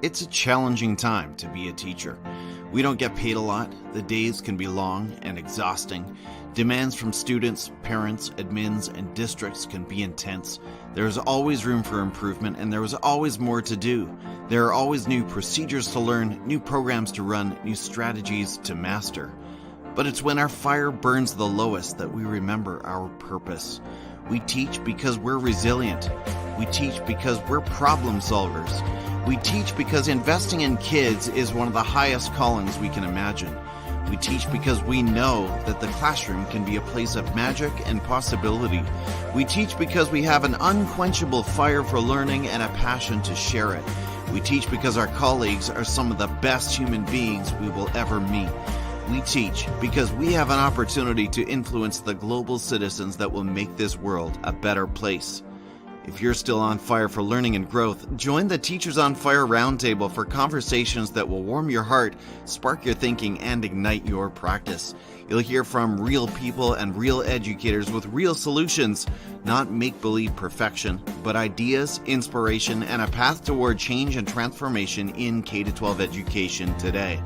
It's a challenging time to be a teacher. We don't get paid a lot, the days can be long and exhausting, demands from students, parents, admins, and districts can be intense. There's always room for improvement and there is always more to do. There are always new procedures to learn, new programs to run, new strategies to master. But it's when our fire burns the lowest that we remember our purpose. We teach because we're resilient. We teach because we're problem solvers. We teach because investing in kids is one of the highest callings we can imagine. We teach because we know that the classroom can be a place of magic and possibility. We teach because we have an unquenchable fire for learning and a passion to share it. We teach because our colleagues are some of the best human beings we will ever meet. We teach because we have an opportunity to influence the global citizens that will make this world a better place. If you're still on fire for learning and growth, join the Teachers on Fire Roundtable for conversations that will warm your heart, spark your thinking, and ignite your practice. You'll hear from real people and real educators with real solutions, not make-believe perfection, but ideas, inspiration, and a path toward change and transformation in K-12 education today.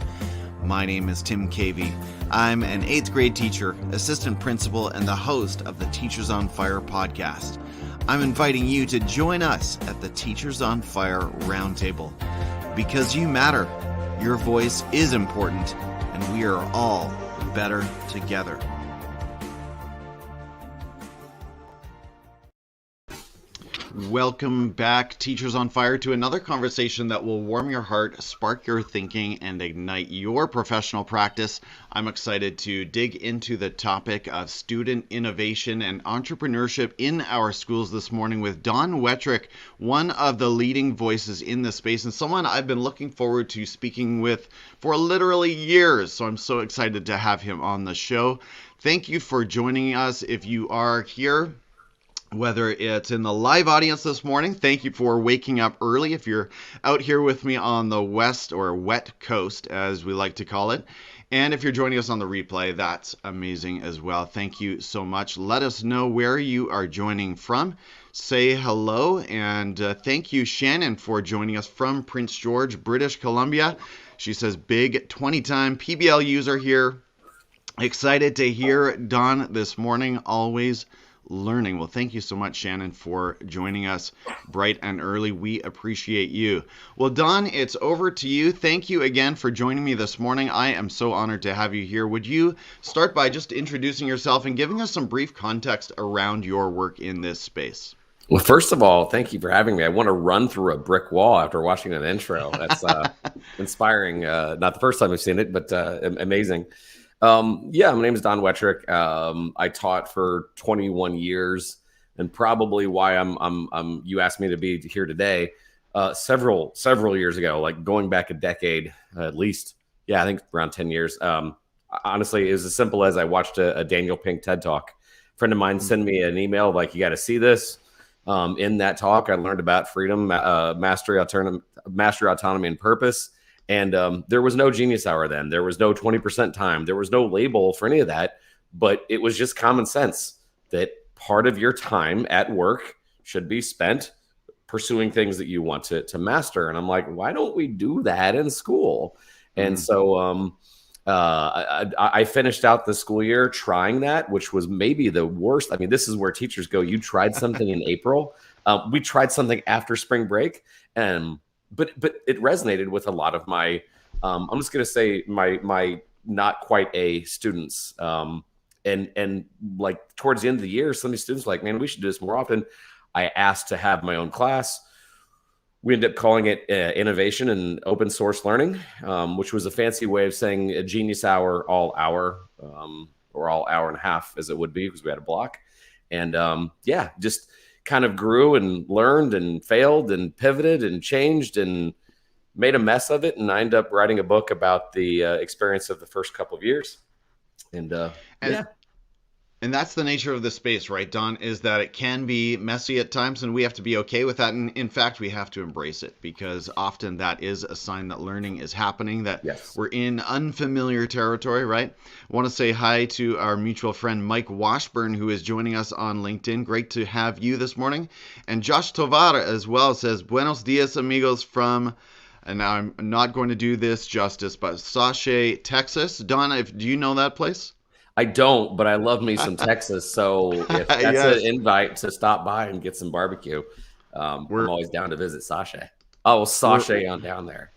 My name is Tim Cavey. I'm an 8th grade teacher, assistant principal, and the host of the Teachers on Fire podcast. I'm inviting you to join us at the Teachers on Fire Roundtable. Because you matter, your voice is important, and we are all better together. Welcome back, Teachers on Fire, to another conversation that will warm your heart, spark your thinking, and ignite your professional practice. I'm excited to dig into the topic of student innovation and entrepreneurship in our schools this morning with Don Wettrick, one of the leading voices in this space and someone I've been looking forward to speaking with for literally years. So I'm so excited to have him on the show. Thank you for joining us. If you are here, whether it's in the live audience this morning, thank you for waking up early. If you're out here with me on the west or wet coast, as we like to call it, and if you're joining us on the replay, that's amazing as well. Thank you so much. Let us know where you are joining from. Say hello, and thank you, Shannon, for joining us from Prince George, British Columbia. She says, big 20-time PBL user here. Excited to hear Don this morning, always learning. Well, thank you so much, Shannon, for joining us bright and early. We appreciate you. Well, Don, it's over to you. Thank you again for joining me this morning. I am so honored to have you here. Would you start by just introducing yourself and giving us some brief context around your work in this space? Well, first of all, thank you for having me. I want to run through a brick wall after watching an intro. That's inspiring. Not the first time I've seen it, but amazing. My name is Don Wettrick. I taught for 21 years, and probably why you asked me to be here today. Several years ago, like going back a decade at least. Yeah, I think around 10 years. Honestly, it was as simple as I watched a Daniel Pink TED Talk. A friend of mine sent me an email like, "You got to see this." In that talk, I learned about freedom, mastery, autonomy, and purpose. And there was no genius hour then. There was no 20% time. There was no label for any of that. But it was just common sense that part of your time at work should be spent pursuing things that you want to master. And I'm like, why don't we do that in school? And so I finished out the school year trying that, which was maybe the worst. I mean, this is where teachers go, you tried something in April. We tried something after spring break. But it resonated with a lot of my, I'm just going to say my not quite A students. And like towards the end of the year, some of these students were like, man, we should do this more often. I asked to have my own class. We ended up calling it innovation and open source learning, which was a fancy way of saying a genius hour, all hour, or all hour and a half as it would be because we had a block. And just kind of grew and learned and failed and pivoted and changed and made a mess of it. And I ended up writing a book about the experience of the first couple of years. And that's the nature of the space, right, Don, is that it can be messy at times, and we have to be okay with that. And in fact, we have to embrace it because often that is a sign that learning is happening, that we're in unfamiliar territory, right? I want to say hi to our mutual friend, Mike Washburn, who is joining us on LinkedIn. Great to have you this morning. And Josh Tovar as well says, Buenos dias, amigos, from and now I'm not going to do this justice, but Sachet, Texas. Don, do you know that place? I don't, but I love me some Texas. So if that's an Yes, invite to stop by and get some barbecue, I'm we're always down to visit Sasha. Oh, we're Sasha on down there.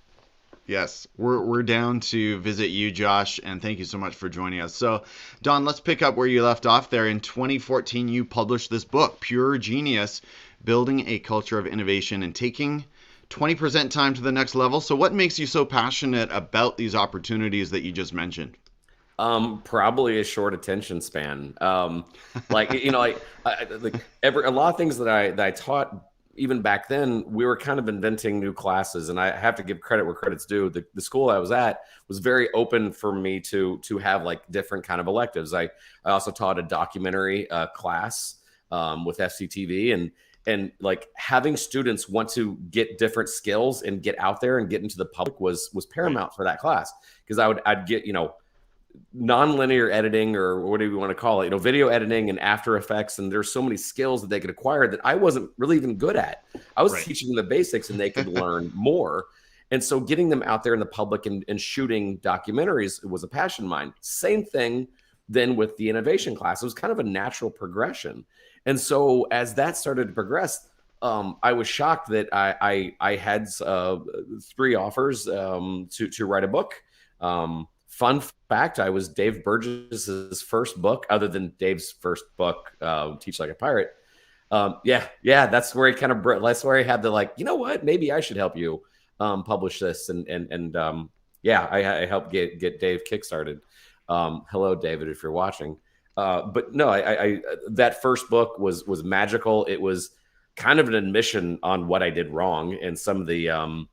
yes, we're down to visit you, Josh, and thank you so much for joining us. So, Don, let's pick up where you left off there. In 2014, you published this book, Pure Genius: Building a Culture of Innovation and Taking 20% Time to the Next Level. So, what makes you so passionate about these opportunities that you just mentioned? Probably a short attention span. Like a lot of things that I taught even back then, we were kind of inventing new classes, and I have to give credit where credit's due. The school I was at was very open for me to have like different kind of electives. I also taught a documentary class with FCTV, and like having students want to get different skills and get out there and get into the public was paramount for that class, because I'd get nonlinear editing, or whatever you want to call it, video editing and After Effects. And there's so many skills that they could acquire that I wasn't really even good at. I was teaching them the basics and they could learn more. And so getting them out there in the public and shooting documentaries was a passion of mine. Same thing then with the innovation class. It was kind of a natural progression. And so as that started to progress, I was shocked that I had 3 offers to write a book. Fun fact, I was Dave Burgess's first book, other than Dave's first book, Teach Like a Pirate. Yeah, that's where that's where he had the you know what, maybe I should help you publish this. And I helped get Dave kickstarted. Hello, David, if you're watching. But no, I that first book was magical. It was kind of an admission on what I did wrong and some of the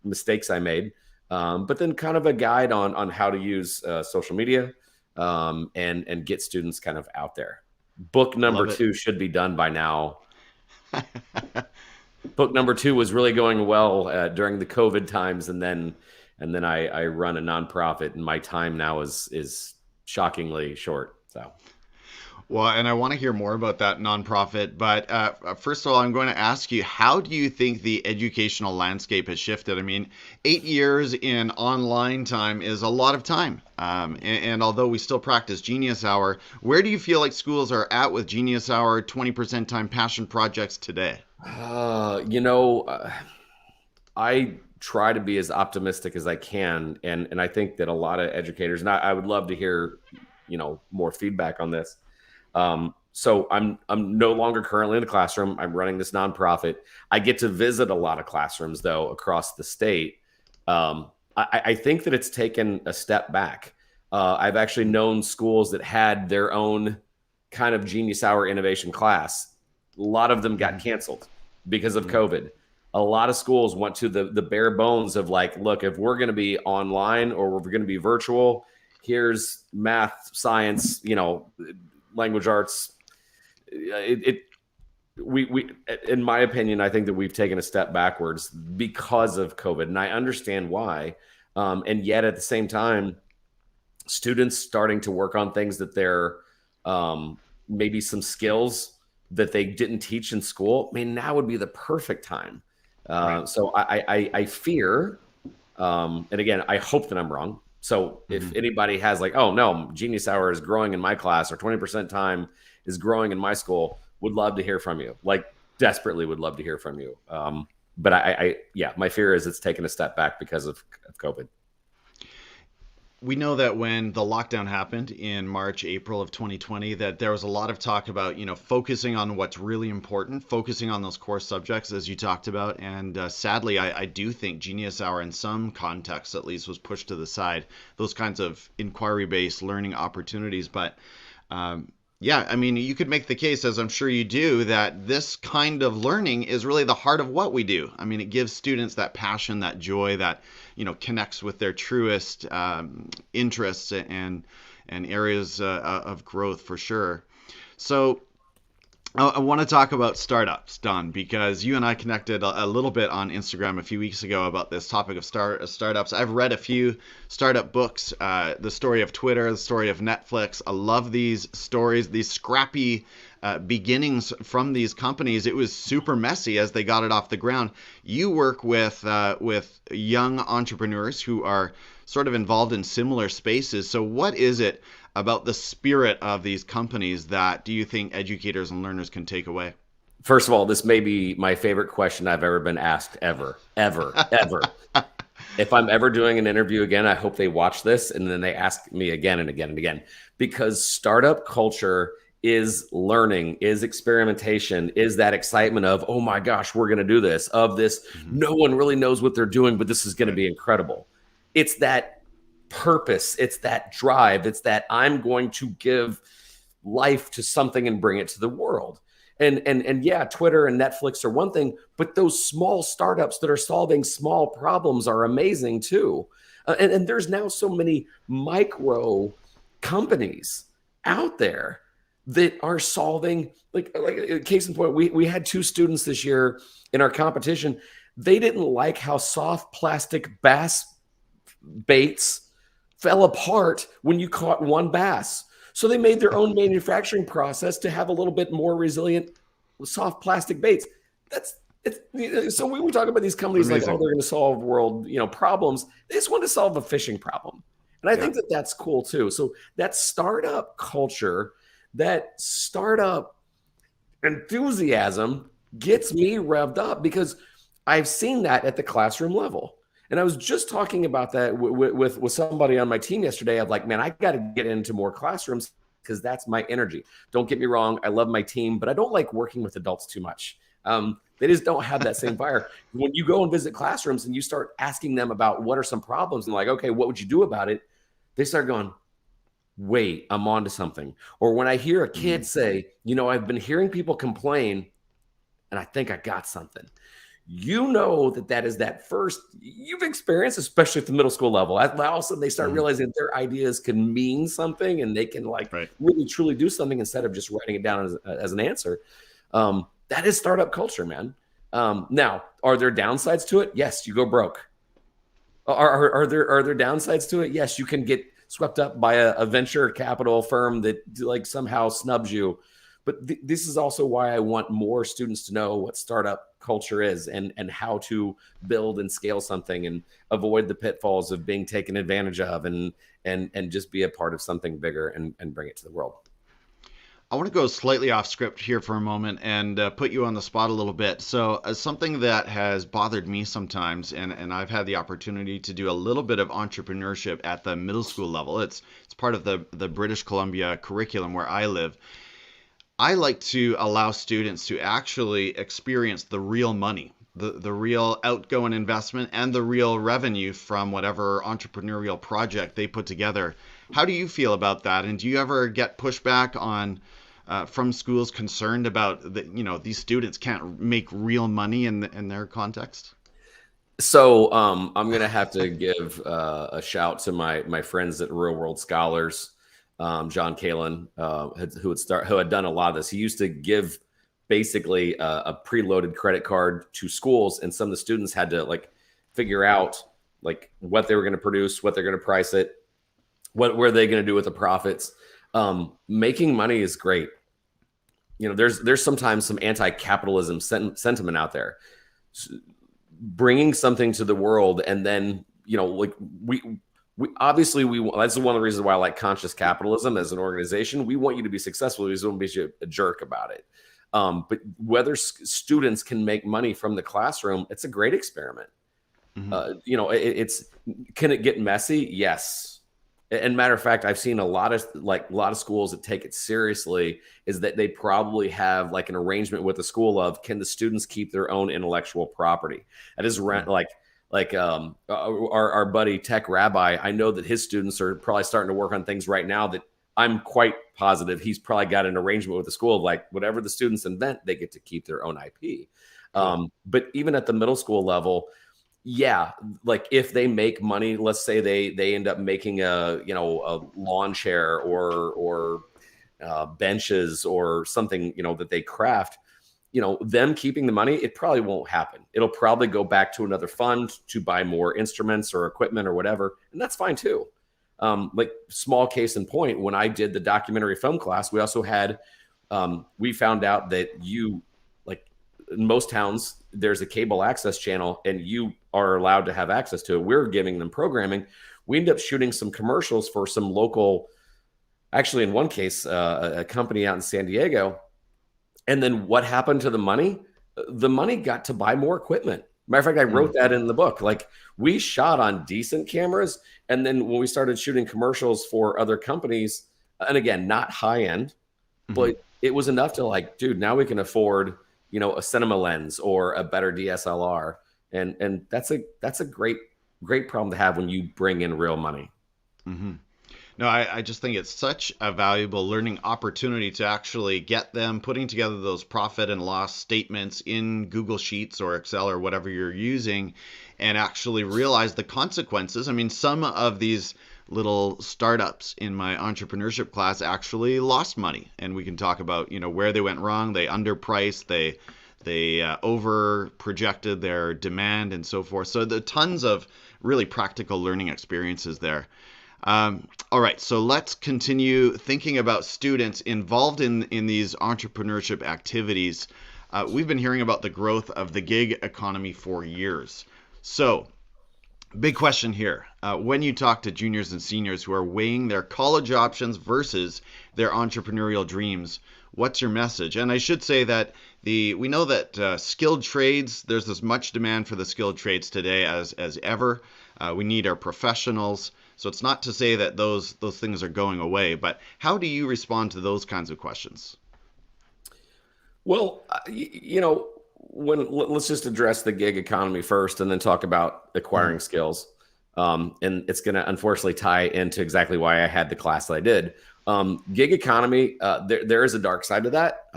mistakes I made. But then kind of a guide on how to use social media and get students kind of out there. Book number 2 should be done by now. Book number 2 was really going well during the COVID times, and then I run a nonprofit, and my time now is shockingly short. So. Well, and I want to hear more about that nonprofit. But first of all, I'm going to ask you, how do you think the educational landscape has shifted? I mean, 8 years in online time is a lot of time. And although we still practice Genius Hour, where do you feel like schools are at with Genius Hour, 20% time passion projects today? I try to be as optimistic as I can. And I think that a lot of educators, and I would love to hear, more feedback on this. So I'm no longer currently in the classroom. I'm running this nonprofit. I get to visit a lot of classrooms though across the state. I think that it's taken a step back. I've actually known schools that had their own kind of Genius Hour innovation class. A lot of them got canceled because of COVID. A lot of schools went to the bare bones of look, if we're going to be online or we're going to be virtual, here's math, science, language arts. We in my opinion, I think that we've taken a step backwards because of COVID, and I understand why. And yet at the same time, students starting to work on things that they're maybe some skills that they didn't teach in school. I mean, now would be the perfect time. So I fear, and again, I hope that I'm wrong. So if anybody has oh no, Genius Hour is growing in my class, or 20% time is growing in my school, would love to hear from you. Desperately would love to hear from you. But my fear is it's taken a step back because of COVID. We know that when the lockdown happened in March, April of 2020, that there was a lot of talk about, focusing on what's really important, focusing on those core subjects, as you talked about. And sadly, I do think Genius Hour, in some contexts at least, was pushed to the side, those kinds of inquiry-based learning opportunities. But you could make the case, as I'm sure you do, that this kind of learning is really the heart of what we do. I mean, it gives students that passion, that joy, that connects with their truest interests and areas of growth for sure. So I want to talk about startups, Don, because you and I connected a little bit on Instagram a few weeks ago about this topic of startups. I've read a few startup books, the story of Twitter, the story of Netflix. I love these stories, these scrappy beginnings from these companies. It was super messy as they got it off the ground. You work with young entrepreneurs who are sort of involved in similar spaces. So what is it about the spirit of these companies that do you think educators and learners can take away? First of all, this may be my favorite question I've ever been asked, ever. If I'm ever doing an interview again, I hope they watch this and then they ask me again and again and again, because startup culture is learning, is experimentation, is that excitement of, oh my gosh, we're going to do this, of this, no one really knows what they're doing, but this is going to be incredible. It's that purpose, it's that drive, it's that I'm going to give life to something and bring it to the world. And yeah, Twitter and Netflix are one thing, but those small startups that are solving small problems are amazing too. And there's now so many micro companies out there that are solving, like case in point, we had 2 students this year in our competition. They didn't like how soft plastic bass baits fell apart when you caught one bass. So they made their own manufacturing process to have a little bit more resilient soft plastic baits. So when we talk about these companies like, oh, they're going to solve world, problems. They just want to solve a fishing problem. And I think that that's cool too. So that startup culture, that startup enthusiasm gets me revved up because I've seen that at the classroom level. And I was just talking about that with somebody on my team yesterday. I'm like, man, I got to get into more classrooms because that's my energy. Don't get me wrong. I love my team, but I don't like working with adults too much. They just don't have that same fire. When you go and visit classrooms and you start asking them about what are some problems and like, okay, what would you do about it? They start going, wait, I'm onto something. Or when I hear a kid say, I've been hearing people complain and I think I got something. That is that first you've experienced, especially at the middle school level. All of a sudden they start realizing that their ideas can mean something and they can really truly do something instead of just writing it down as an answer. That is startup culture, man. Now, are there downsides to it? Yes, you go broke. Are there downsides to it? Yes, you can get swept up by a venture capital firm that somehow snubs you. But this is also why I want more students to know what startup culture is and how to build and scale something and avoid the pitfalls of being taken advantage of and just be a part of something bigger and bring it to the world. I want to go slightly off script here for a moment and put you on the spot a little bit. So something that has bothered me sometimes, and I've had the opportunity to do a little bit of entrepreneurship at the middle school level. It's part of the British Columbia curriculum where I live. I like to allow students to actually experience the real money, the real outgoing investment and the real revenue from whatever entrepreneurial project they put together. How do you feel about that? And do you ever get pushback on from schools concerned about that, these students can't make real money in their context? So I'm going to have to give a shout to my friends at Real World Scholars. John Kalin, who had done a lot of this. He used to give basically a preloaded credit card to schools, and some of the students had to figure out what they were going to produce, what they're going to price it, what were they going to do with the profits. Making money is great. There's sometimes some anti-capitalism sentiment out there. Bringing something to the world, and then we obviously that's one of the reasons why I like conscious capitalism as an organization. We want you to be successful. We just don't be a jerk about it. But whether students can make money from the classroom, it's a great experiment. Can it get messy? Yes. And matter of fact, I've seen a lot of schools that take it seriously is that they probably have an arrangement with the school of, can the students keep their own intellectual property? That is our buddy Tech Rabbi. I know that his students are probably starting to work on things right now that I'm quite positive he's probably got an arrangement with the school of whatever the students invent, they get to keep their own IP. But even at the middle school level, if they make money, let's say they end up making a lawn chair or benches or something, that they craft, them keeping the money, it probably won't happen. It'll probably go back to another fund to buy more instruments or equipment or whatever. And that's fine too. Like small case in point, when I did the documentary film class, we also had, we found out that like in most towns, there's a cable access channel and you are allowed to have access to it. We're giving them programming. We ended up shooting some commercials for some local, actually in one case, a company out in San Diego. And then what happened to the money? The money got to buy more equipment. Matter of fact, I wrote that in the book. Like we shot on decent cameras. And then when we started shooting commercials for other companies, and again, not high end, but it was enough to like, dude, now we can afford, a cinema lens or a better DSLR. And that's a great problem to have when you bring in real money. Mm-hmm. No, I just think it's such a valuable learning opportunity to actually get them putting together those profit and loss statements in Google Sheets or Excel or whatever you're using and actually realize the consequences. I mean, some of these little startups in my entrepreneurship class actually lost money, and we can talk about, where they went wrong. They underpriced, they over projected their demand and so forth. So there are tons of really practical learning experiences there. All right, so let's continue thinking about students involved in these entrepreneurship activities. We've been hearing about the growth of the gig economy for years. So, big question here. When you talk to juniors and seniors who are weighing their college options versus their entrepreneurial dreams, what's your message? And I should say that we know that skilled trades, there's as much demand for the skilled trades today as ever. We need our professionals. So it's not to say that those things are going away, but how do you respond to those kinds of questions? Well, let's just address the gig economy first and then talk about acquiring skills. And it's going to unfortunately tie into exactly why I had the class that I did. Gig economy, there is a dark side to that.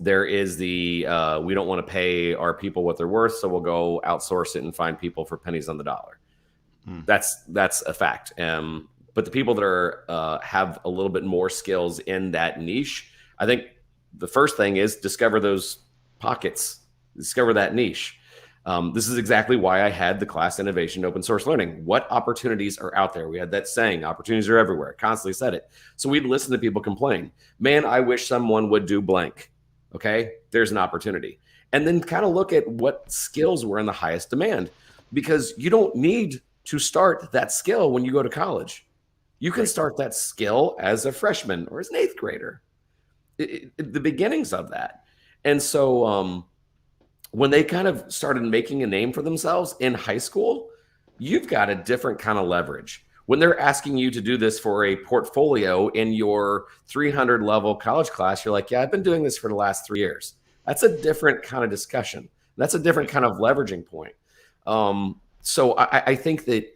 There is we don't want to pay our people what they're worth, so we'll go outsource it and find people for pennies on the dollar. That's a fact. But the people that are have a little bit more skills in that niche, I think the first thing is discover those pockets, discover that niche. This is exactly why I had the class Innovation Open Source Learning. What opportunities are out there? We had that saying, opportunities are everywhere. Constantly said it. So we'd listen to people complain. Man, I wish someone would do blank. Okay, there's an opportunity. And then kind of look at what skills were in the highest demand, because you don't need to start that skill when you go to college. You can start that skill as a freshman or as an eighth grader, the beginnings of that. And so when they kind of started making a name for themselves in high school, you've got a different kind of leverage. When they're asking you to do this for a portfolio in your 300 level college class, you're like, yeah, I've been doing this for the last 3 years. That's a different kind of discussion. That's a different kind of leveraging point. So I think that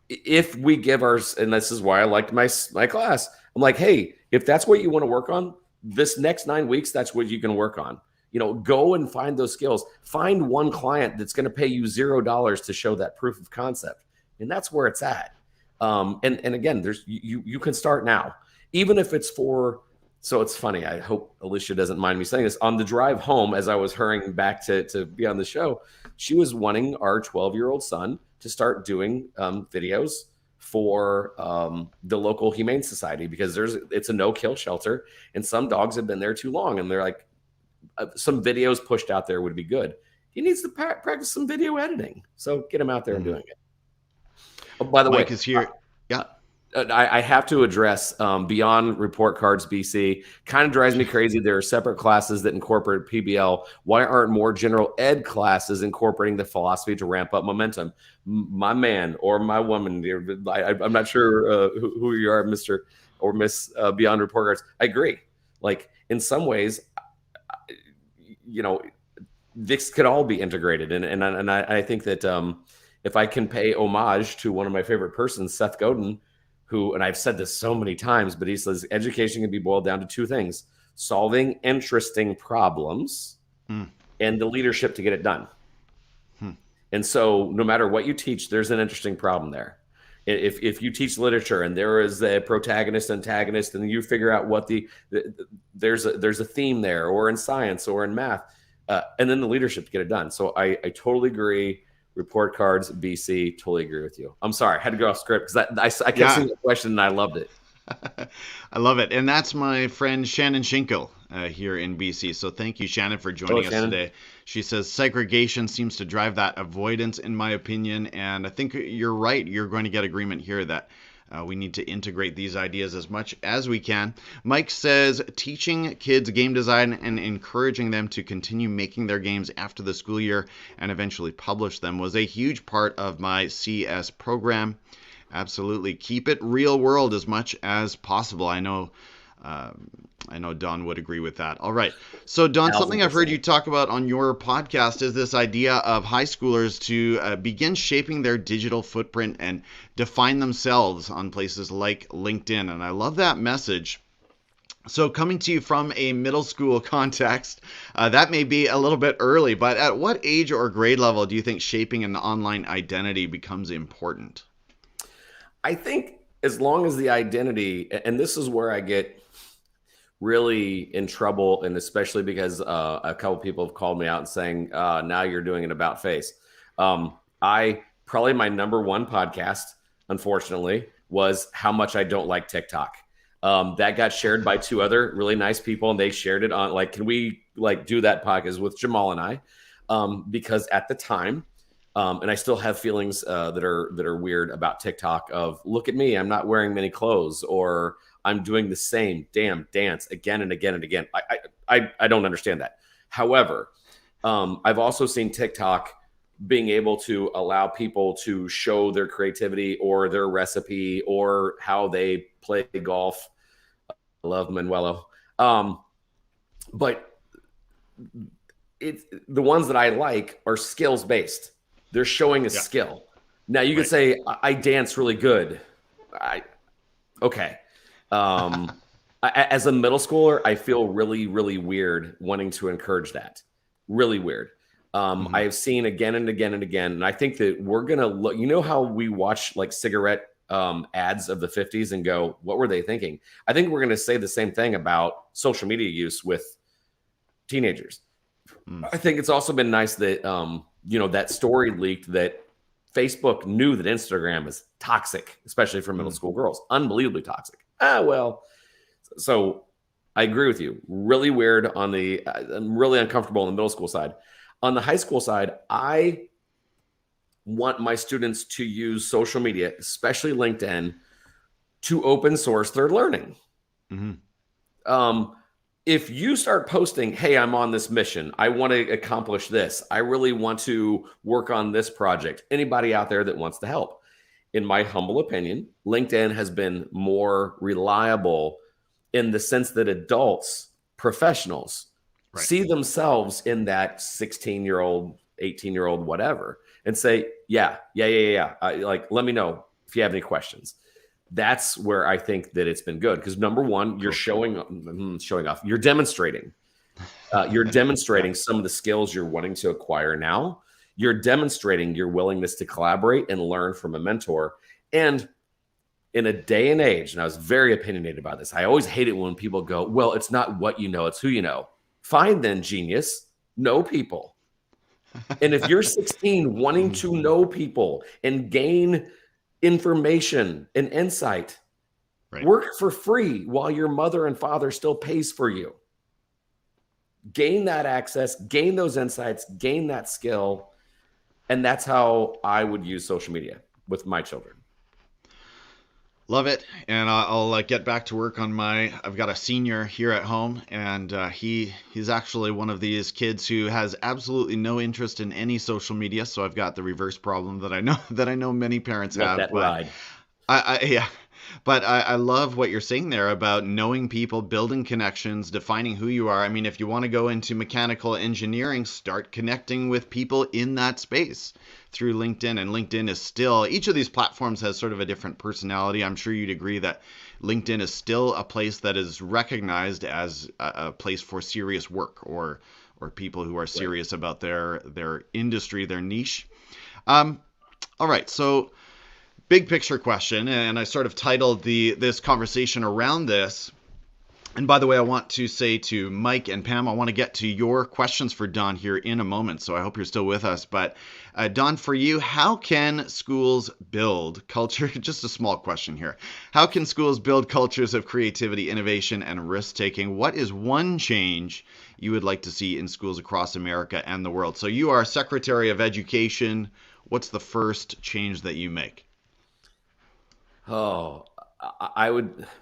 if we give and this is why I liked my class, I'm like, hey, if that's what you want to work on, this next 9 weeks, that's what you can work on. Go and find those skills. Find one client that's going to pay you $0 to show that proof of concept. And that's where it's at. And again, you can start now, even if it's so it's funny. I hope Alicia doesn't mind me saying this. On the drive home, as I was hurrying back to be on the show, she was wanting our 12-year-old son to start doing videos for the local humane society, because it's a no-kill shelter and some dogs have been there too long. And they're like, some videos pushed out there would be good. He needs to practice some video editing. So get him out there and doing it. Oh, by the Mike way, is here. Yeah. I have to address Beyond Report Cards BC. Kind of drives me crazy. There are separate classes that incorporate PBL. Why aren't more general ed classes incorporating the philosophy to ramp up momentum? My man or my woman, I'm not sure who you are, Mr. or Miss Beyond Report Cards. I agree. Like in some ways, this could all be integrated. And I think that if I can pay homage to one of my favorite persons, Seth Godin, who, and I've said this so many times, but he says education can be boiled down to two things: solving interesting problems and the leadership to get it done. And so no matter what you teach, there's an interesting problem there. If you teach literature and there is a protagonist, antagonist, and you figure out what there's a theme there, or in science or in math, and then the leadership to get it done. So I totally agree. Report cards, BC, totally agree with you. I'm sorry, I had to go off script because I kept seeing the question and I loved it. I love it. And that's my friend Shannon Schinkel here in BC. So thank you, Shannon, for joining us today. She says segregation seems to drive that avoidance, in my opinion. And I think you're right. You're going to get agreement here that we need to integrate these ideas as much as we can. Mike says teaching kids game design and encouraging them to continue making their games after the school year and eventually publish them was a huge part of my CS program. Absolutely. Keep it real world as much as possible. I know Don would agree with that. All right. So Don, something I've heard you talk about on your podcast is this idea of high schoolers to begin shaping their digital footprint and define themselves on places like LinkedIn. And I love that message. So coming to you from a middle school context, that may be a little bit early, but at what age or grade level do you think shaping an online identity becomes important? I think as long as the identity, and this is where I get really in trouble, and especially because a couple people have called me out and saying, now you're doing an about face. Probably my number one podcast, unfortunately, was how much I don't like TikTok. That got shared by two other really nice people, and they shared it on can we do that podcast with Jamal and I? Because at the time, and I still have feelings that are weird about TikTok of, look at me, I'm not wearing many clothes, or I'm doing the same damn dance again and again and again. I don't understand that. However, I've also seen TikTok being able to allow people to show their creativity or their recipe or how they play golf. I love Manuelo. But the ones that I like are skills based. They're showing a skill. Now you could say I dance really good. Okay. As a middle schooler, I feel really, really weird wanting to encourage that. Really weird. I have seen again and again and again, and I think that we're gonna look. You know how we watch cigarette ads of the 50s and go, what were they thinking? I think we're gonna say the same thing about social media use with teenagers. I think it's also been nice that that story leaked that Facebook knew that Instagram is toxic, especially for middle school girls. Unbelievably toxic. So I agree with you. Really weird I'm really uncomfortable on the middle school side. On the high school side, I want my students to use social media, especially LinkedIn, to open source their learning. If you start posting, hey, I'm on this mission, I want to accomplish this, I really want to work on this project, anybody out there that wants to help, in my humble opinion, LinkedIn has been more reliable in the sense that adults, professionals, see themselves in that 16-year-old, 18-year-old, whatever, and say, yeah. Let me know if you have any questions. That's where I think that it's been good, because number one, you're showing off. You're demonstrating. You're demonstrating some of the skills you're wanting to acquire now. You're demonstrating your willingness to collaborate and learn from a mentor. And in a day and age, and I was very opinionated about this, I always hate it when people go, well, it's not what you know, it's who you know. Fine then, genius. Know people. And if you're 16 wanting to know people and gain information and insight, work for free while your mother and father still pays for you. Gain that access, gain those insights, gain that skill. And that's how I would use social media with my children. Love it. And I'll get back to work on I've got a senior here at home, and he's actually one of these kids who has absolutely no interest in any social media. So I've got the reverse problem that I know many parents have. That ride. But I love what you're saying there about knowing people, building connections, defining who you are. I mean, if you want to go into mechanical engineering, start connecting with people in that space through LinkedIn. And LinkedIn is still, each of these platforms has sort of a different personality. I'm sure you'd agree that LinkedIn is still a place that is recognized as a place for serious work or people who are serious about their industry, their niche. All right, so big picture question, and I sort of titled this conversation around this. And by the way, I want to say to Mike and Pam, I want to get to your questions for Don here in a moment, so I hope you're still with us. But Don, for you, how can schools build culture? Just a small question here. How can schools build cultures of creativity, innovation, and risk-taking? What is one change you would like to see in schools across America and the world? So you are Secretary of Education. What's the first change that you make? Oh,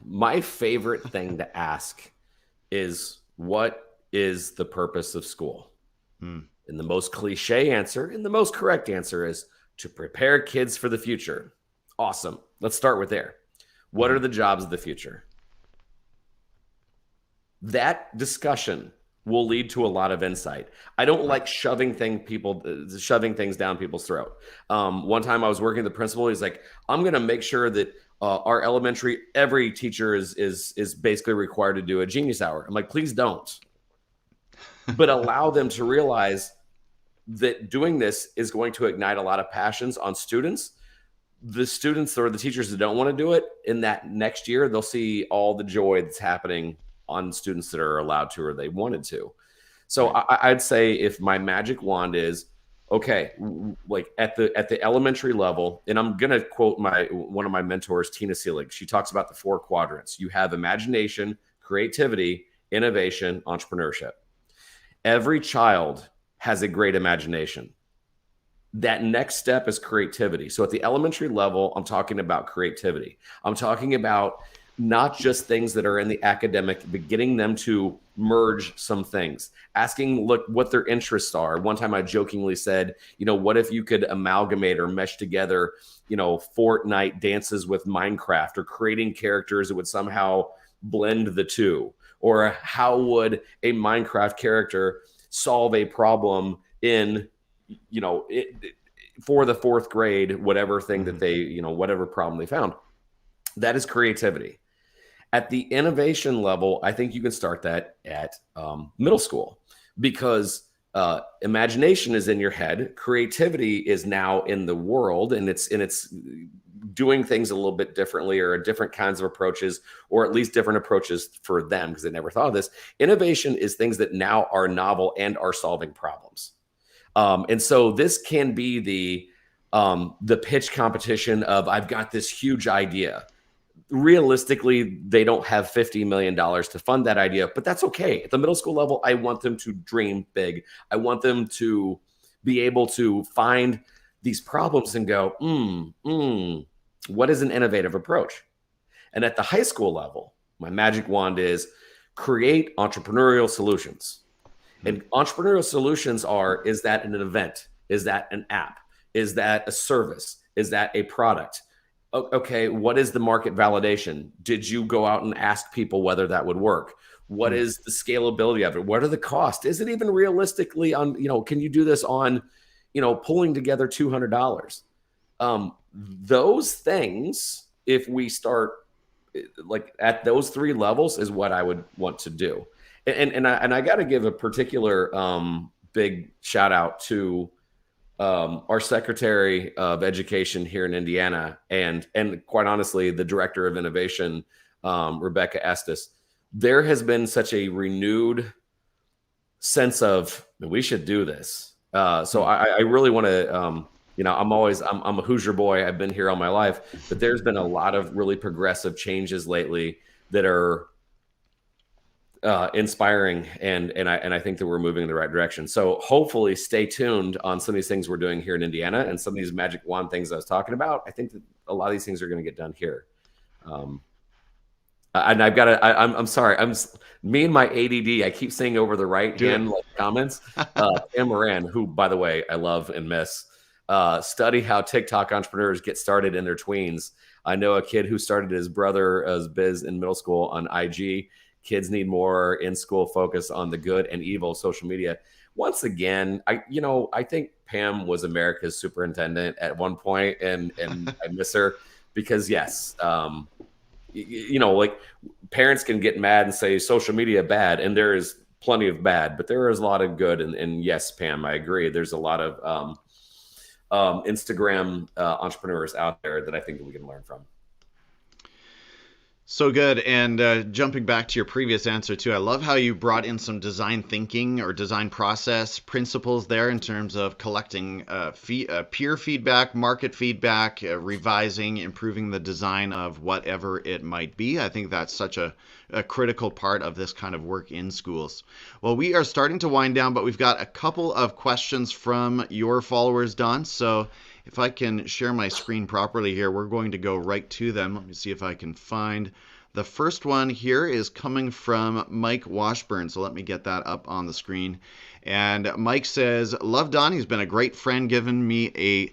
my favorite thing to ask is, what is the purpose of school? And the most cliche answer and the most correct answer is to prepare kids for the future. Awesome. Let's start with there. What are the jobs of the future? That discussion will lead to a lot of insight. I don't like shoving things down people's throat. One time I was working with the principal. He's like, I'm going to make sure that our elementary, every teacher is basically required to do a genius hour. I'm like, please don't. But allow them to realize that doing this is going to ignite a lot of passions on students. The students or the teachers that don't want to do it, in that next year, they'll see all the joy that's happening on students that are allowed to or they wanted to. So I'd say, if my magic wand is, okay, like at the elementary level, and I'm going to quote one of my mentors, Tina Seelig. She talks about the 4 quadrants. You have imagination, creativity, innovation, entrepreneurship. Every child has a great imagination. That next step is creativity. So at the elementary level, I'm talking about creativity. I'm talking about not just things that are in the academic, but getting them to merge some things, asking, look, what their interests are. One time I jokingly said, what if you could amalgamate or mesh together, Fortnite dances with Minecraft, or creating characters that would somehow blend the two? Or how would a Minecraft character solve a problem in, for the 4th grade, whatever thing that they, whatever problem they found? That is creativity. At the innovation level, I think you can start that at middle school, because imagination is in your head. Creativity is now in the world, and it's doing things a little bit differently, or different kinds of approaches, or at least different approaches for them, because they never thought of this. Innovation is things that now are novel and are solving problems. And so this can be the pitch competition of, I've got this huge idea. Realistically, they don't have $50 million to fund that idea, but that's okay. At the middle school level, I want them to dream big. I want them to be able to find these problems and go, what is an innovative approach? And at the high school level, my magic wand is create entrepreneurial solutions. And entrepreneurial solutions is that an event? Is that an app? Is that a service? Is that a product? Okay, what is the market validation? Did you go out and ask people whether that would work? What is the scalability of it? What are the costs? Is it even realistically on, can you do this on, pulling together $200? Those things, if we start like at those 3 levels, is what I would want to do. And I got to give a particular big shout out to our Secretary of Education here in Indiana, and quite honestly, the Director of Innovation, Rebecca Estes. There has been such a renewed sense of, we should do this. So I really want to, I'm a Hoosier boy. I've been here all my life, but there's been a lot of really progressive changes lately that are inspiring, and I think that we're moving in the right direction. So hopefully stay tuned on some of these things we're doing here in Indiana, and some of these magic wand things I was talking about. I think that a lot of these things are going to get done here. And I've got to, I'm sorry. Me and my ADD, I keep saying over the right hand comments. Pam Moran, who, by the way, I love and miss, study how TikTok entrepreneurs get started in their tweens. I know a kid who started his brother's biz in middle school on IG. Kids need more in-school focus on the good and evil of social media. Once again, I think Pam was America's superintendent at one point, and I miss her because, yes, like parents can get mad and say social media bad, and there is plenty of bad, but there is a lot of good. And yes, Pam, I agree. There's a lot of Instagram entrepreneurs out there that I think that we can learn from. So good. And jumping back to your previous answer too, I love how you brought in some design thinking or design process principles there in terms of collecting peer feedback, market feedback, revising, improving the design of whatever it might be. I think that's such a critical part of this kind of work in schools. Well, we are starting to wind down, but we've got a couple of questions from your followers, Don. So if I can share my screen properly here, we're going to go right to them. Let me see if I can find. The first one here is coming from Mike Washburn. So let me get that up on the screen. And Mike says, love Don. He's been a great friend, given me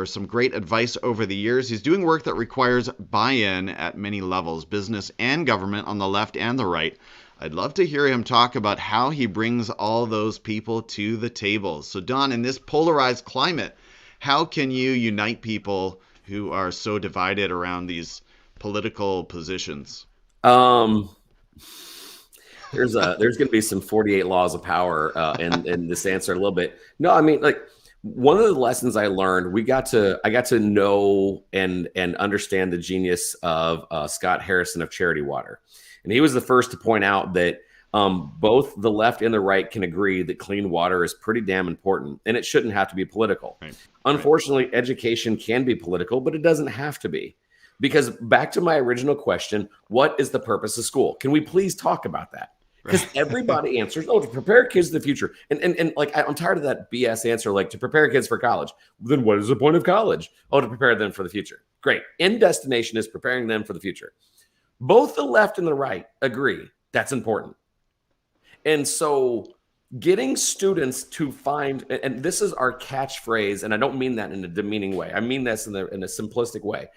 some great advice over the years. He's doing work that requires buy-in at many levels, business and government on the left and the right. I'd love to hear him talk about how he brings all those people to the table. So Don, in this polarized climate, how can you unite people who are so divided around these political positions? There's going to be some 48 laws of power in this answer a little bit. No, I mean, like, one of the lessons I learned, I got to know and understand the genius of Scott Harrison of Charity Water. And he was the first to point out that both the left and the right can agree that clean water is pretty damn important, and it shouldn't have to be political. Right. Unfortunately, education can be political, but it doesn't have to be. Because back to my original question, what is the purpose of school? Can we please talk about that? Because everybody answers, to prepare kids for the future. And like, I'm tired of that BS answer, like, to prepare kids for college. Then what is the point of college? To prepare them for the future. Great. End destination is preparing them for the future. Both the left and the right agree that's important. And so getting students to find, and this is our catchphrase, and I don't mean that in a demeaning way. I mean this in a simplistic way.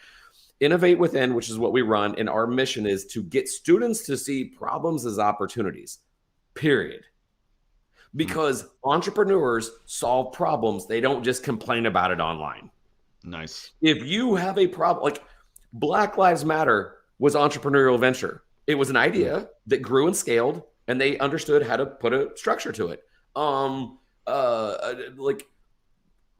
Innovate within, which is what we run, and our mission is to get students to see problems as opportunities, period. Because entrepreneurs solve problems. They don't just complain about it online. Nice. If you have a problem, like Black Lives Matter was entrepreneurial venture. It was an idea that grew and scaled, and they understood how to put a structure to it.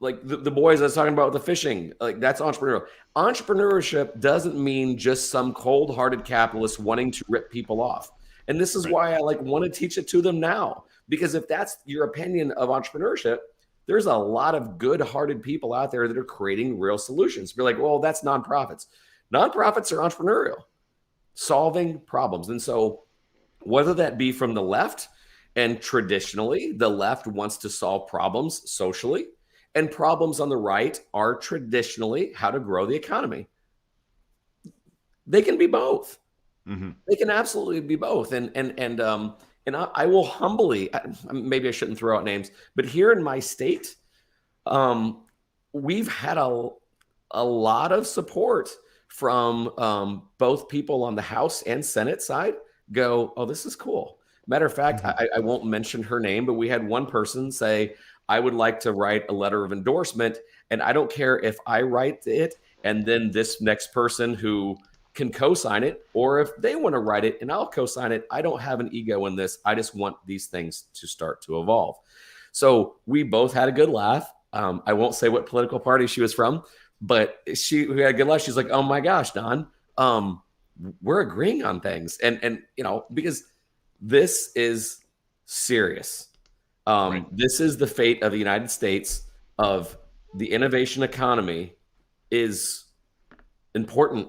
Like the boys I was talking about with the fishing, like, that's entrepreneurial. Entrepreneurship doesn't mean just some cold-hearted capitalist wanting to rip people off. And this is why I want to teach it to them now, because if that's your opinion of entrepreneurship, there's a lot of good-hearted people out there that are creating real solutions. Be like, well, that's nonprofits. Nonprofits are entrepreneurial, solving problems. And so whether that be from the left, and traditionally the left wants to solve problems socially, and problems on the right are traditionally how to grow the economy. They can be both. Mm-hmm. They can absolutely be both. And I will humbly, maybe I shouldn't throw out names, but here in my state, we've had a lot of support from both people on the House and Senate side go, oh, this is cool. Matter of fact, I won't mention her name, but we had one person say, I would like to write a letter of endorsement, and I don't care if I write it and then this next person who can co-sign it, or if they want to write it and I'll co-sign it. I don't have an ego in this. I just want these things to start to evolve. So we both had a good laugh. I won't say what political party she was from, but we had a good laugh. She's like, oh my gosh, Don, we're agreeing on things. And because this is serious. This is the fate of the United States, of the innovation economy is important.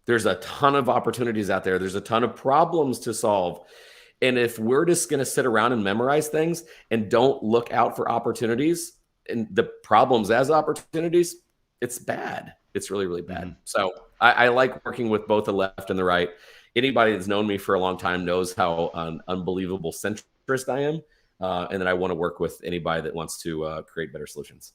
There's a ton of opportunities out there. There's a ton of problems to solve. And if we're just going to sit around and memorize things and don't look out for opportunities and the problems as opportunities, it's bad. It's really, really bad. Mm-hmm. So I like working with both the left and the right. Anybody that's known me for a long time knows how unbelievable centrist I am. And then I want to work with anybody that wants to create better solutions.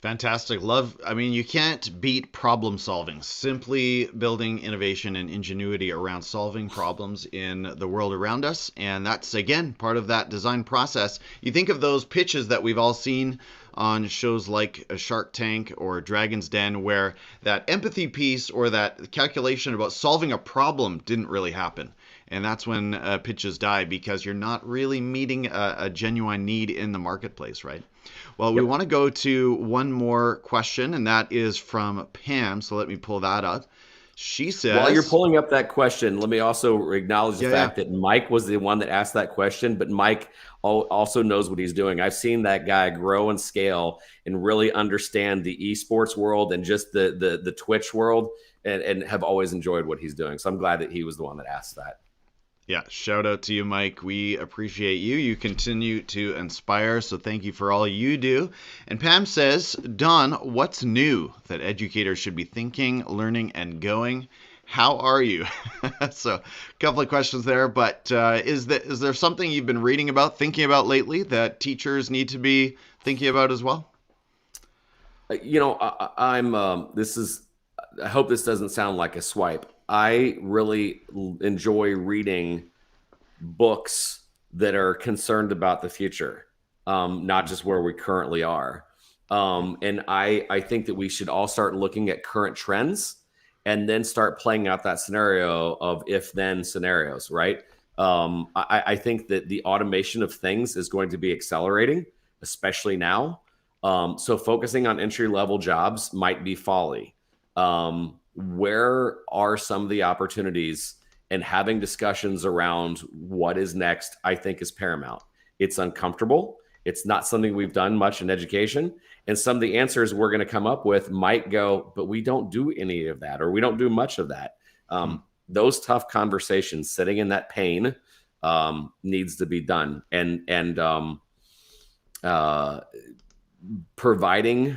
Fantastic. You can't beat problem solving. Simply building innovation and ingenuity around solving problems in the world around us. And that's, again, part of that design process. You think of those pitches that we've all seen on shows like a Shark Tank or Dragon's Den, where that empathy piece or that calculation about solving a problem didn't really happen. And that's when pitches die, because you're not really meeting a genuine need in the marketplace, right? Well, we Yep. want to go to one more question, and that is from Pam. So let me pull that up. She While you're says, pulling up that question, let me also acknowledge the yeah. fact that Mike was the one that asked that question, but Mike also knows what he's doing. I've seen that guy grow and scale and really understand the esports world and just the Twitch world, and have always enjoyed what he's doing. So I'm glad that he was the one that asked that. Yeah, shout out to you, Mike. We appreciate you. You continue to inspire, so thank you for all you do. And Pam says, Don, what's new that educators should be thinking, learning, and going? How are you? So, a couple of questions there, but is there something you've been reading about, thinking about lately that teachers need to be thinking about as well? This is, I hope this doesn't sound like a swipe. I really enjoy reading books that are concerned about the future, not just where we currently are. And I think that we should all start looking at current trends and then start playing out that scenario of if then scenarios, right? I think that the automation of things is going to be accelerating, especially now. So focusing on entry level jobs might be folly. Where are some of the opportunities, and having discussions around what is next, I think is paramount. It's uncomfortable. It's not something we've done much in education. And some of the answers we're going to come up with might go, but we don't do any of that, or we don't do much of that. Those tough conversations, sitting in that pain, needs to be done. And providing,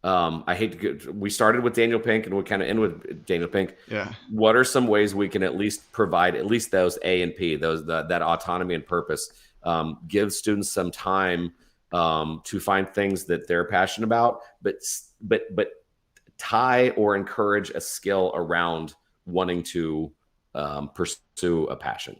I hate to go, we started with Daniel Pink and we kind of end with Daniel Pink. Yeah. What are some ways we can at least provide at least those A and P, that autonomy and purpose, give students some time to find things that they're passionate about, but tie or encourage a skill around wanting to pursue a passion.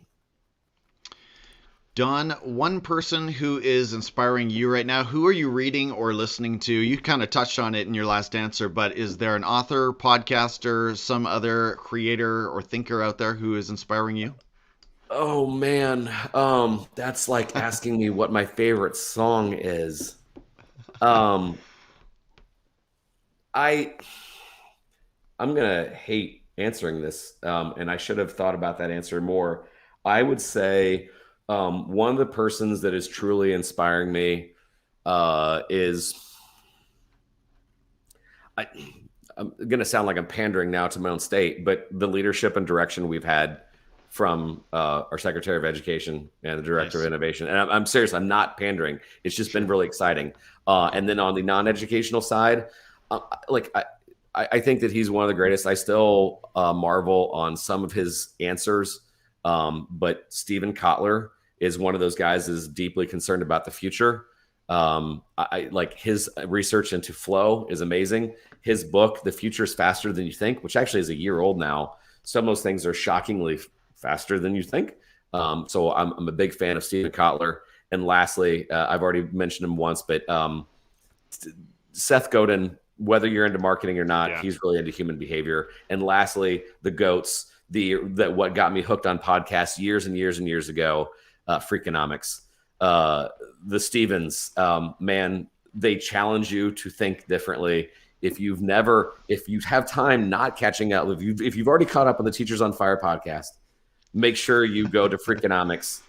Don, one person who is inspiring you right now, who are you reading or listening to? You kind of touched on it in your last answer, but is there an author, podcaster, some other creator or thinker out there who is inspiring you? Oh man, that's like asking me what my favorite song is. I'm gonna hate answering this, and I should have thought about that answer more. I would say one of the persons that is truly inspiring me is, I'm going to sound like I'm pandering now to my own state, but the leadership and direction we've had from our Secretary of Education and the Director of Innovation. And I'm serious, I'm not pandering. It's just been really exciting. And then on the non-educational side, I think that he's one of the greatest. I still marvel on some of his answers. But Stephen Kotler is one of those guys that is deeply concerned about the future. I like his research into flow is amazing. His book, The Future is Faster Than You Think, which actually is a year old now. Some of those things are shockingly faster than you think. So I'm a big fan of Stephen Kotler. And lastly, I've already mentioned him once, but Seth Godin, whether you're into marketing or not, he's really into human behavior. And lastly, the GOATs, what got me hooked on podcasts years and years and years ago, Freakonomics. The Stevens, man, they challenge you to think differently. If you have time not catching up, if you've already caught up on the Teachers on Fire podcast, make sure you go to Freakonomics.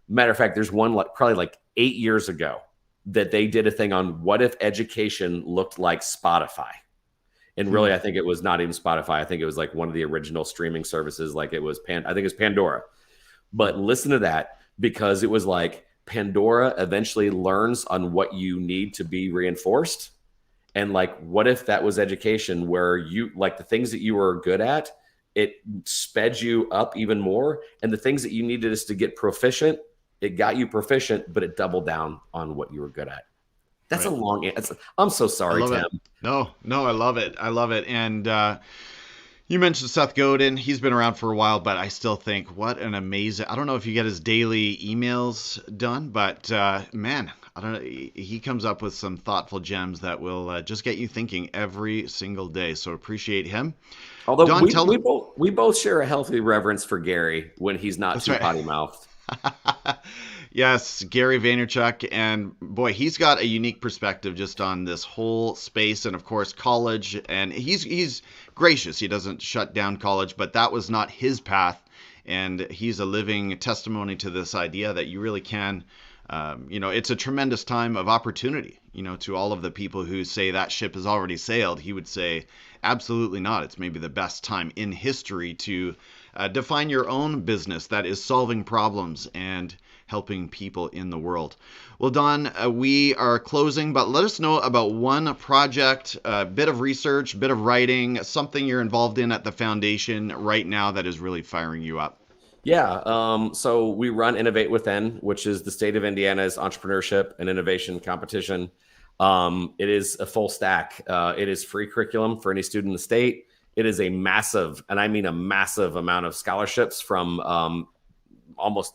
Matter of fact, there's one probably like 8 years ago that they did a thing on what if education looked like Spotify. And really, I think it was not even Spotify. I think it was like one of the original streaming services. Like it was I think it was Pandora. But listen to that, because it was like Pandora eventually learns on what you need to be reinforced. And like, what if that was education, where you, like, the things that you were good at, it sped you up even more. And the things that you needed is to get proficient, it got you proficient, but it doubled down on what you were good at. That's a long answer. I'm so sorry, Tim. No, I love it. I love it. And You mentioned Seth Godin. He's been around for a while, but I still think what an amazing. I don't know if you get his daily emails done, but man, I don't know. He comes up with some thoughtful gems that will just get you thinking every single day. So appreciate him. Although Don, we both share a healthy reverence for Gary when he's not too right. potty mouthed. Yes, Gary Vaynerchuk, and boy, he's got a unique perspective just on this whole space, and of course, college. And he's gracious. He doesn't shut down college, but that was not his path, and he's a living testimony to this idea that you really can. It's a tremendous time of opportunity. To all of the people who say that ship has already sailed, he would say, absolutely not. It's maybe the best time in history to define your own business that is solving problems and helping people in the world. Well, Don, we are closing, but let us know about one project, a bit of research, a bit of writing, something you're involved in at the foundation right now that is really firing you up. Yeah. So we run Innovate Within, which is the state of Indiana's entrepreneurship and innovation competition. It is a full stack. It is free curriculum for any student in the state. It is a massive, and I mean a massive amount of scholarships from almost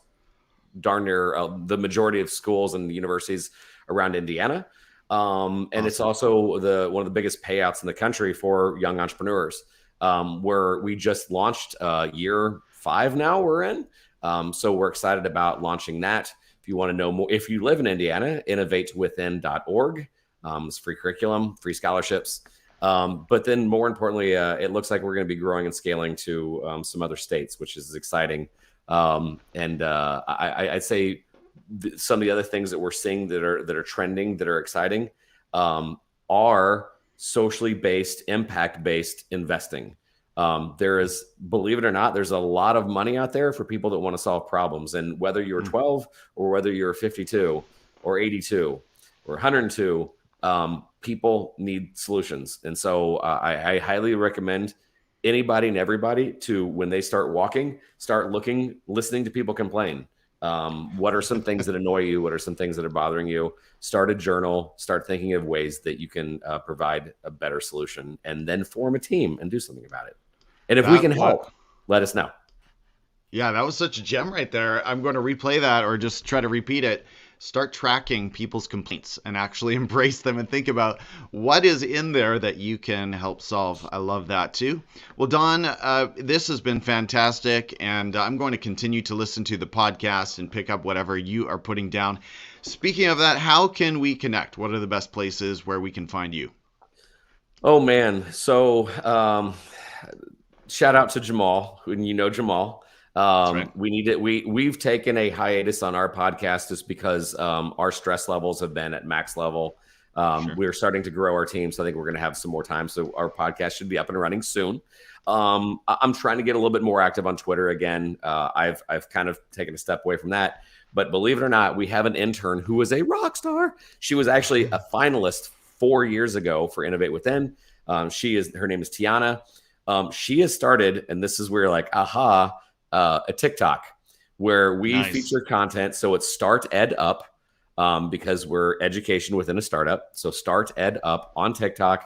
darn near the majority of schools and universities around Indiana. And awesome. It's also one of the biggest payouts in the country for young entrepreneurs, where we just launched year 5 now we're in. So we're excited about launching that. If you want to know more, if you live in Indiana, innovatewithin.org. It's free curriculum, free scholarships. But then more importantly, it looks like we're going to be growing and scaling to some other states, which is exciting. I'd say some of the other things that we're seeing that are trending, that are exciting, are socially based, impact based investing. There is, believe it or not, there's a lot of money out there for people that want to solve problems. And whether you're 12 or whether you're 52 or 82 or 102, people need solutions. And so I highly recommend anybody and everybody to, when they start walking, start looking, listening to people complain. What are some things that annoy you? What are some things that are bothering you? Start a journal, start thinking of ways that you can provide a better solution, and then form a team and do something about it. And if we can help, let us know. Yeah, that was such a gem right there. I'm going to replay that or just try to repeat it. Start tracking people's complaints and actually embrace them and think about what is in there that you can help solve. I love that too. Well, Don, this has been fantastic, and I'm going to continue to listen to the podcast and pick up whatever you are putting down. Speaking of that, how can we connect? What are the best places where we can find you? Oh, man. So shout out to Jamal, who you know Jamal. Right. We've taken a hiatus on our podcast just because our stress levels have been at max level. Sure. We're starting to grow our team, so I think we're going to have some more time. So our podcast should be up and running soon. I'm trying to get a little bit more active on Twitter again. I've kind of taken a step away from that, but believe it or not, we have an intern who is a rock star. She was actually a finalist 4 years ago for Innovate Within. Her name is Tiana. She has started, and this is where you're like, aha, a TikTok where we feature content. So it's Start Ed Up, because we're education within a startup. So Start Ed Up on TikTok.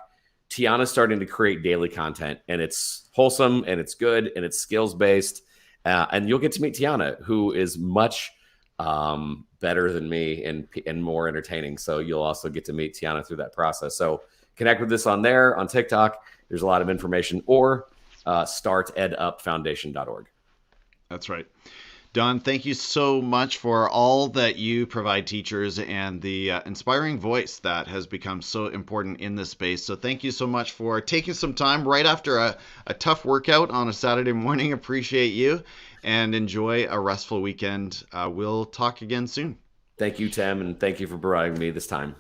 Tiana's starting to create daily content, and it's wholesome and it's good and it's skills based. And you'll get to meet Tiana, who is much better than me and more entertaining. So you'll also get to meet Tiana through that process. So connect with us on there on TikTok. There's a lot of information, or startedupfoundation.org. That's right. Don, thank you so much for all that you provide teachers and the inspiring voice that has become so important in this space. So thank you so much for taking some time right after a tough workout on a Saturday morning. Appreciate you, and enjoy a restful weekend. We'll talk again soon. Thank you, Tim, and thank you for providing me this time.